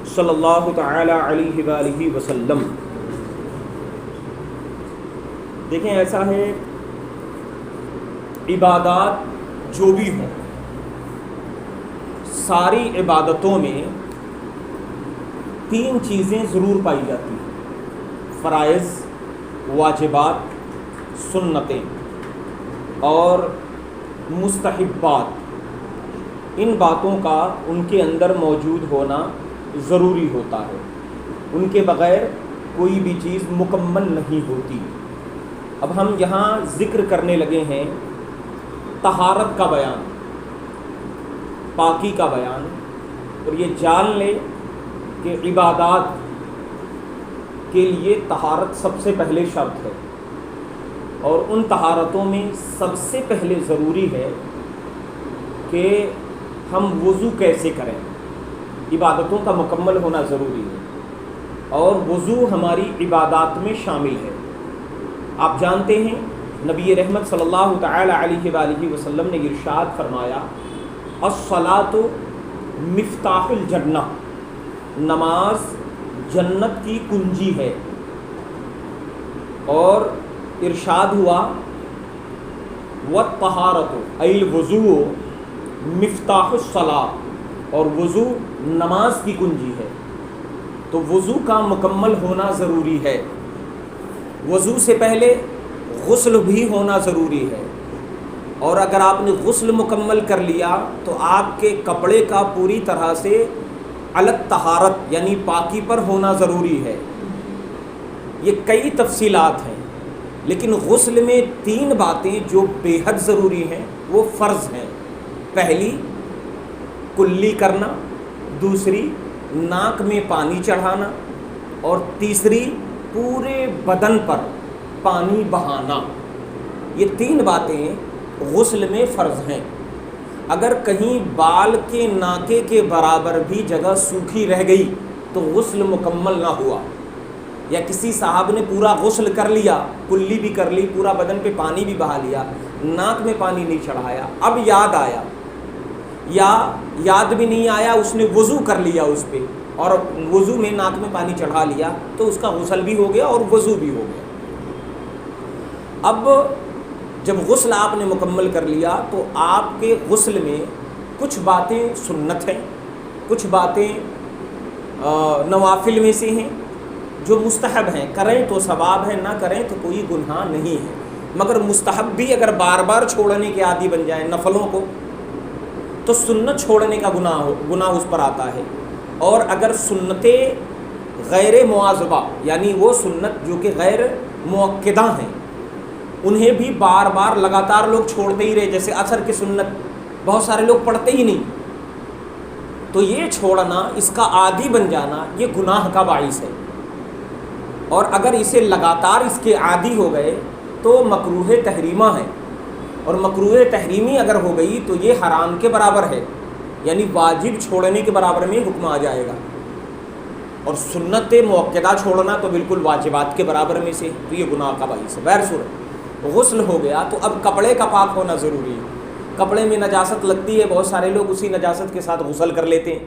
صلی اللہ تعالی علیہ وآلہ وسلم۔ دیکھیں ایسا ہے، عبادات جو بھی ہوں، ساری عبادتوں میں تین چیزیں ضرور پائی جاتی ہیں: فرائض، واجبات، سنتیں اور مستحبات۔ ان باتوں کا ان کے اندر موجود ہونا ضروری ہوتا ہے، ان کے بغیر کوئی بھی چیز مکمل نہیں ہوتی۔ اب ہم یہاں ذکر کرنے لگے ہیں طہارت کا بیان، پاکی کا بیان، اور یہ جان لیں کہ عبادات کے لیے طہارت سب سے پہلے شرط ہے، اور ان طہارتوں میں سب سے پہلے ضروری ہے کہ ہم وضو کیسے کریں۔ عبادتوں کا مکمل ہونا ضروری ہے، اور وضو ہماری عبادات میں شامل ہے۔ آپ جانتے ہیں نبی رحمت صلی اللہ تعالی علیہ وآلہ وسلم نے ارشاد فرمایا، الصلاۃ مفتاح الجنہ، نماز جنت کی کنجی ہے۔ اور ارشاد ہوا، والطہارۃ ای الوضوء مفتاح الصلاۃ، اور وضو نماز کی کنجی ہے۔ تو وضو کا مکمل ہونا ضروری ہے۔ وضو سے پہلے غسل بھی ہونا ضروری ہے، اور اگر آپ نے غسل مکمل کر لیا تو آپ کے کپڑے کا پوری طرح سے الگ طہارت یعنی پاکی پر ہونا ضروری ہے۔ یہ کئی تفصیلات ہیں، لیکن غسل میں تین باتیں جو بے حد ضروری ہیں وہ فرض ہیں۔ پہلی کلی کرنا، دوسری ناک میں پانی چڑھانا، اور تیسری پورے بدن پر پانی بہانا۔ یہ تین باتیں غسل میں فرض ہیں۔ اگر کہیں بال کے ناکے کے برابر بھی جگہ سوکھی رہ گئی تو غسل مکمل نہ ہوا، یا کسی صاحب نے پورا غسل کر لیا، کلی بھی کر لی، پورا بدن پہ پانی بھی بہا لیا، ناک میں پانی نہیں چڑھایا، اب یاد آیا، یا یاد بھی نہیں آیا، اس نے وضو کر لیا اس پہ اور وضو میں ناک میں پانی چڑھا لیا، تو اس کا غسل بھی ہو گیا اور وضو بھی ہو گیا۔ اب جب غسل آپ نے مکمل کر لیا تو آپ کے غسل میں کچھ باتیں سنت ہیں، کچھ باتیں نوافل میں سے ہیں جو مستحب ہیں، کریں تو ثواب ہے، نہ کریں تو کوئی گناہ نہیں ہے۔ مگر مستحب بھی اگر بار بار چھوڑنے کے عادی بن جائیں نفلوں کو تو سنت چھوڑنے کا گناہ اس پر آتا ہے۔ اور اگر سنتیں غیر مواظبہ یعنی وہ سنت جو کہ غیر مؤکدہ ہیں، انہیں بھی بار بار لگاتار لوگ چھوڑتے ہی رہے، جیسے عصر کی سنت بہت سارے لوگ پڑھتے ہی نہیں، تو یہ چھوڑنا، اس کا عادی بن جانا، یہ گناہ کا باعث ہے۔ اور اگر اسے لگاتار اس کے عادی ہو گئے تو مکروہ تحریمہ ہے، اور مکروہ تحریمی اگر ہو گئی تو یہ حرام کے برابر ہے، یعنی واجب چھوڑنے کے برابر میں حکم آ جائے گا۔ اور سنت مؤکدہ چھوڑنا تو بالکل واجبات کے برابر میں سے، تو یہ گناہ کا باعث ہے۔ بہر صورت غسل ہو گیا تو اب کپڑے کا پاک ہونا ضروری ہے۔ کپڑے میں نجاست لگتی ہے، بہت سارے لوگ اسی نجاست کے ساتھ غسل کر لیتے ہیں۔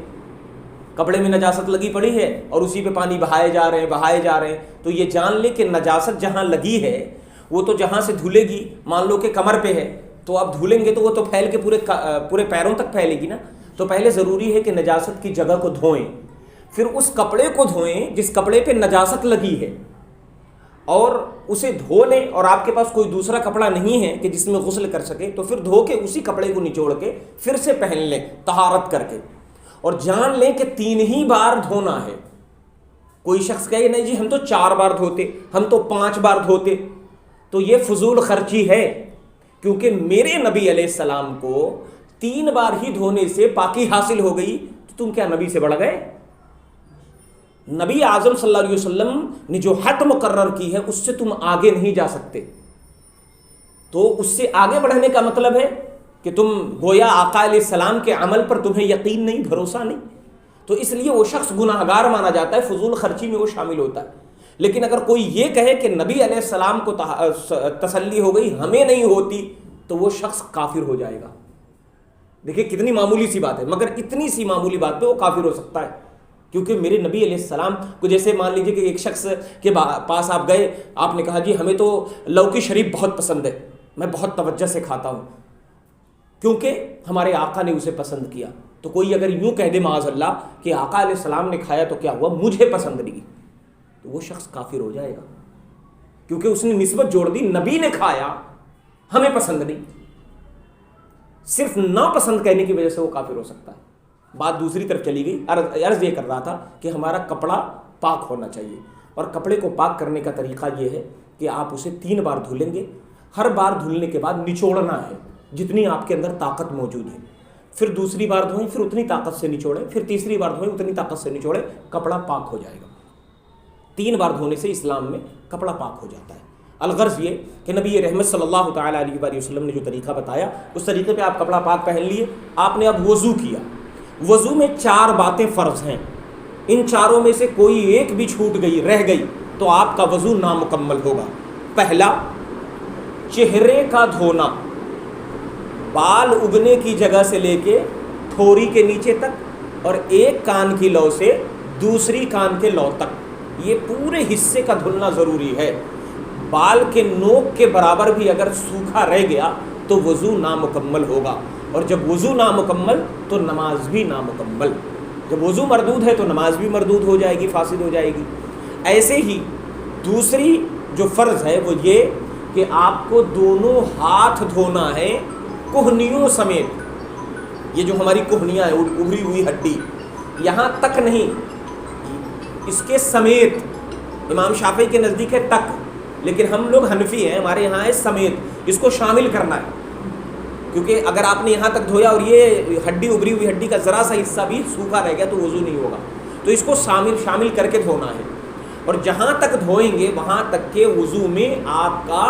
کپڑے میں نجاست لگی پڑی ہے اور اسی پہ پانی بہائے جا رہے ہیں، تو یہ جان لیں کہ نجاست جہاں لگی ہے وہ تو جہاں سے دھلے گی، مان لو کہ کمر پہ ہے تو اب دھلیں گے تو وہ تو پھیل کے پورے پیروں تک پھیلے گی نا۔ تو پہلے ضروری ہے کہ نجاست کی جگہ کو دھوئیں، پھر اس کپڑے کو دھوئیں جس کپڑے پہ نجاست لگی ہے، اور اسے دھو لیں۔ اور آپ کے پاس کوئی دوسرا کپڑا نہیں ہے کہ جس میں غسل کر سکے تو پھر دھو کے اسی کپڑے کو نچوڑ کے پھر سے پہن لیں طہارت کر کے، اور جان لیں کہ 3 ہی بار دھونا ہے۔ کوئی شخص کہے نہیں جی ہم تو 4 بار دھوتے، ہم تو 5 بار دھوتے، تو یہ فضول خرچی ہے، کیونکہ میرے نبی علیہ السلام کو 3 بار ہی دھونے سے پاکی حاصل ہو گئی، تو تم کیا نبی سے بڑھ گئے؟ نبی اعظم صلی اللہ علیہ وسلم نے جو حد مقرر کی ہے اس سے تم آگے نہیں جا سکتے۔ تو اس سے آگے بڑھنے کا مطلب ہے کہ تم گویا آقا علیہ السلام کے عمل پر تمہیں یقین نہیں، بھروسہ نہیں، تو اس لیے وہ شخص گناہ گار مانا جاتا ہے، فضول خرچی میں وہ شامل ہوتا ہے۔ لیکن اگر کوئی یہ کہے کہ نبی علیہ السلام کو تسلی ہو گئی ہمیں نہیں ہوتی، تو وہ شخص کافر ہو جائے گا۔ دیکھیں کتنی معمولی سی بات ہے، مگر اتنی سی معمولی بات پہ وہ کافر ہو سکتا ہے۔ کیونکہ میرے نبی علیہ السلام کو جیسے مان لیجیے کہ ایک شخص کے پاس آپ گئے، آپ نے کہا جی ہمیں تو لوکی شریف بہت پسند ہے، میں بہت توجہ سے کھاتا ہوں کیونکہ ہمارے آقا نے اسے پسند کیا. تو کوئی اگر یوں کہہ دے معاذ اللہ کہ آقا علیہ السلام نے کھایا تو کیا ہوا، مجھے پسند نہیں، تو وہ شخص کافر ہو جائے گا، کیونکہ اس نے نسبت جوڑ دی، نبی نے کھایا ہمیں پسند نہیں. صرف ناپسند کہنے کی وجہ سے وہ کافر ہو سکتا ہے. بات دوسری طرف چلی گئی. عرض یہ کر رہا تھا کہ ہمارا کپڑا پاک ہونا چاہیے، اور کپڑے کو پاک کرنے کا طریقہ یہ ہے کہ آپ اسے 3 بار دھلیں گے. ہر بار دھلنے کے بعد نچوڑنا ہے جتنی آپ کے اندر طاقت موجود ہے. پھر دوسری بار دھوئیں، پھر اتنی طاقت سے نچوڑیں، پھر تیسری بار دھوئیں، اتنی طاقت سے نچوڑیں، کپڑا پاک ہو جائے گا. 3 بار دھونے سے اسلام میں کپڑا پاک ہو جاتا ہے. الغرض یہ کہ نبی رحمت صلی اللہ تعالیٰ علیہ وآلہ وسلم نے جو طریقہ بتایا اس طریقے پہ آپ کپڑا پاک پہن لیے. آپ نے اب وضو کیا. وضو میں 4 باتیں فرض ہیں. ان چاروں میں سے کوئی ایک بھی چھوٹ گئی، رہ گئی، تو آپ کا وضو نامکمل ہوگا. پہلا، چہرے کا دھونا، بال اگنے کی جگہ سے لے کے تھوری کے نیچے تک، اور ایک کان کی لو سے دوسری کان کے لو تک، یہ پورے حصے کا دھلنا ضروری ہے. بال کے نوک کے برابر بھی اگر سوکھا رہ گیا تو وضو نامکمل ہوگا، اور جب وضو نامکمل تو نماز بھی نامکمل. جب وضو مردود ہے تو نماز بھی مردود ہو جائے گی، فاسد ہو جائے گی. ایسے ہی دوسری جو فرض ہے وہ یہ کہ آپ کو دونوں ہاتھ دھونا ہے کوہنیوں سمیت. یہ جو ہماری کوہنیاں ہیں، ابری ہوئی ہڈی، یہاں تک نہیں، اس کے سمیت. امام شافعی کے نزدیک ہے تک، لیکن ہم لوگ حنفی ہیں، ہمارے یہاں ہے سمیت، اس کو شامل کرنا ہے. کیونکہ اگر آپ نے یہاں تک دھویا اور یہ ہڈی، ابری ہوئی ہڈی کا ذرا سا حصہ بھی سوکھا رہ گیا تو وضو نہیں ہوگا. تو اس کو شامل کر کے دھونا ہے. اور جہاں تک دھوئیں گے وہاں تک کہ وضو میں آپ کا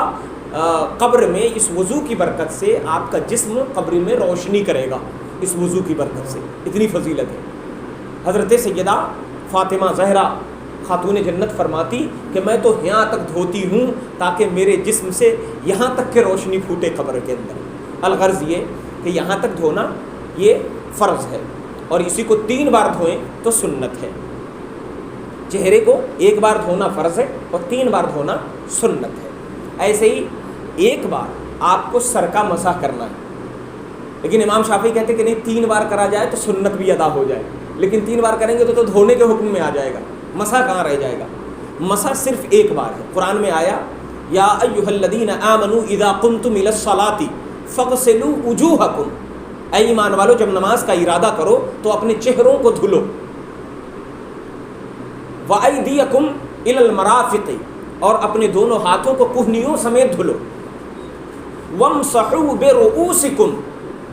قبر میں اس وضو کی برکت سے آپ کا جسم قبر میں روشنی کرے گا. اس وضو کی برکت سے اتنی فضیلت ہے. حضرت سیدہ فاطمہ زہرا خاتون جنت فرماتی کہ میں تو یہاں تک دھوتی ہوں تاکہ میرے جسم سے یہاں تک کہ روشنی پھوٹے قبر کے اندر. الغرض یہ کہ یہاں تک دھونا یہ فرض ہے، اور اسی کو 3 بار دھوئیں تو سنت ہے. چہرے کو 1 بار دھونا فرض ہے اور 3 بار دھونا سنت ہے. ایسے ہی 1 بار آپ کو سر کا مسح کرنا ہے، لیکن امام شافعی کہتے ہیں کہ نہیں 3 بار کرا جائے تو سنت بھی ادا ہو جائے. لیکن 3 بار کریں گے تو دھونے کے حکم میں آ جائے گا، مسح کہاں رہ جائے گا. مسح صرف 1 بار ہے. قرآن میں آیا یا ایھا الذین آمنوا اذا قمتم الی الصلاۃ فاغسلوا وجوہکم، اے ایمان والو جب نماز کا ارادہ کرو تو اپنے چہروں کو دھلو. وایدیکم الی المرافق، اور اپنے دونوں ہاتھوں کو کوہنیوں سمیت دھلو. وامسحوا برؤوسکم،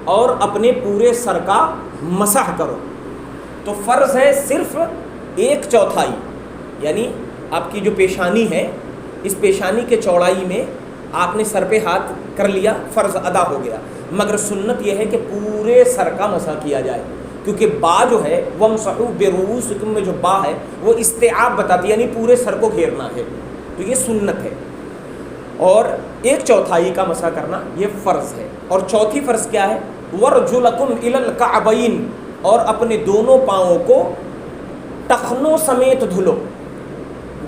اور اپنے پورے سر کا مسح کرو. تو فرض ہے صرف 1/4، یعنی آپ کی جو پیشانی ہے اس پیشانی کے چوڑائی میں آپ نے سر پہ ہاتھ کر لیا، فرض ادا ہو گیا. مگر سنت یہ ہے کہ پورے سر کا مسح کیا جائے، کیونکہ با جو ہے وامسحوا برؤوسکم میں جو با ہے وہ استیعاب بتاتی ہے، یعنی پورے سر کو گھیرنا ہے. تو یہ سنت ہے. اور 1/4 کا مسح کرنا یہ فرض ہے. اور چوتھی فرض کیا ہے؟ وارجلکم الی الکعبین، اور اپنے دونوں پاؤں کو ٹخنوں سمیت دھلو.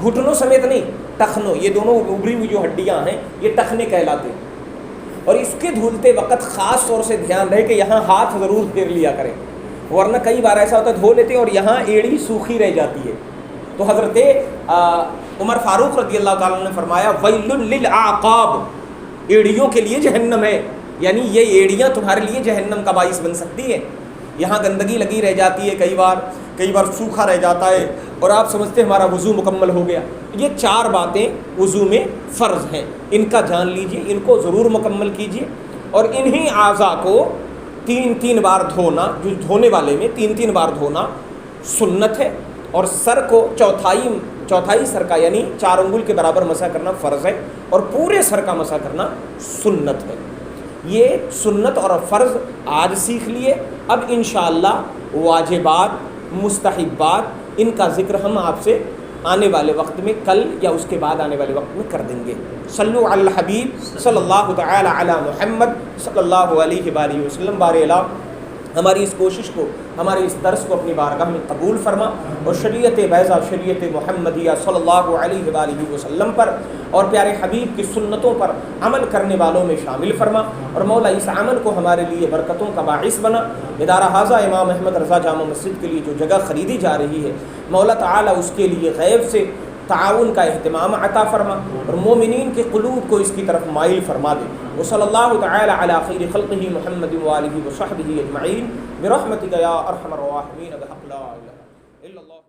گھٹنوں سمیت نہیں، ٹخنوں، یہ دونوں ابری ہوئی جو ہڈیاں ہیں یہ ٹخنے کہلاتے ہیں. اور اس کے دھلتے وقت خاص طور سے دھیان رہے کہ یہاں ہاتھ ضرور پھیر لیا کریں، ورنہ کئی بار ایسا ہوتا ہے دھو لیتے ہیں اور یہاں ایڑی سوکھی رہ جاتی ہے. تو حضرت عمر فاروق رضی اللہ تعالیٰ عنہ نے فرمایا ویل للعقاب، ایڑیوں کے لیے جہنم ہے، یعنی یہ ایڑیاں تمہارے لیے جہنم کا باعث بن سکتی ہے. یہاں گندگی لگی رہ جاتی ہے، کئی بار سوکھا رہ جاتا ہے اور آپ سمجھتے ہیں ہمارا وضو مکمل ہو گیا. یہ 4 باتیں وضو میں فرض ہیں، ان کا جان لیجئے، ان کو ضرور مکمل کیجئے. اور انہی اعضاء کو 3 بار دھونا، جو دھونے والے میں 3 بار دھونا سنت ہے. اور سر کو چوتھائی سر کا یعنی 4 انگل کے برابر مسح کرنا فرض ہے، اور پورے سر کا مسح کرنا سنت ہے. یہ سنت اور فرض آج سیکھ لیے. اب انشاءاللہ واجبات، مستحبات، ان کا ذکر ہم آپ سے آنے والے وقت میں کل یا اس کے بعد آنے والے وقت میں کر دیں گے. صلو علی الحبیب صلی اللہ تعالی علی محمد صلی اللہ علیہ وآلہ وسلم. بارے اللہ ہماری اس کوشش کو، ہمارے اس درس کو اپنی بارگاہ میں قبول فرما، اور شریعت بیضہ، شریعت محمدیہ صلی اللہ علیہ وآلہ وسلم پر اور پیارے حبیب کی سنتوں پر عمل کرنے والوں میں شامل فرما، اور مولا اس عمل کو ہمارے لیے برکتوں کا باعث بنا۔ ادارہ حاضہ امام احمد رضا جامع مسجد کے لیے جو جگہ خریدی جا رہی ہے، مولا تعالیٰ اس کے لیے غیب سے تعاون کا اہتمام عطا فرما، اور مومنین کے قلوب کو اس کی طرف مائل فرما دے۔ وصلی اللہ تعالی علی خیر خلقہ محمد وآلہ وصحبہ اجمعین برحمتک یا ارحم الراحمین بحق لا الہ الا اللہ۔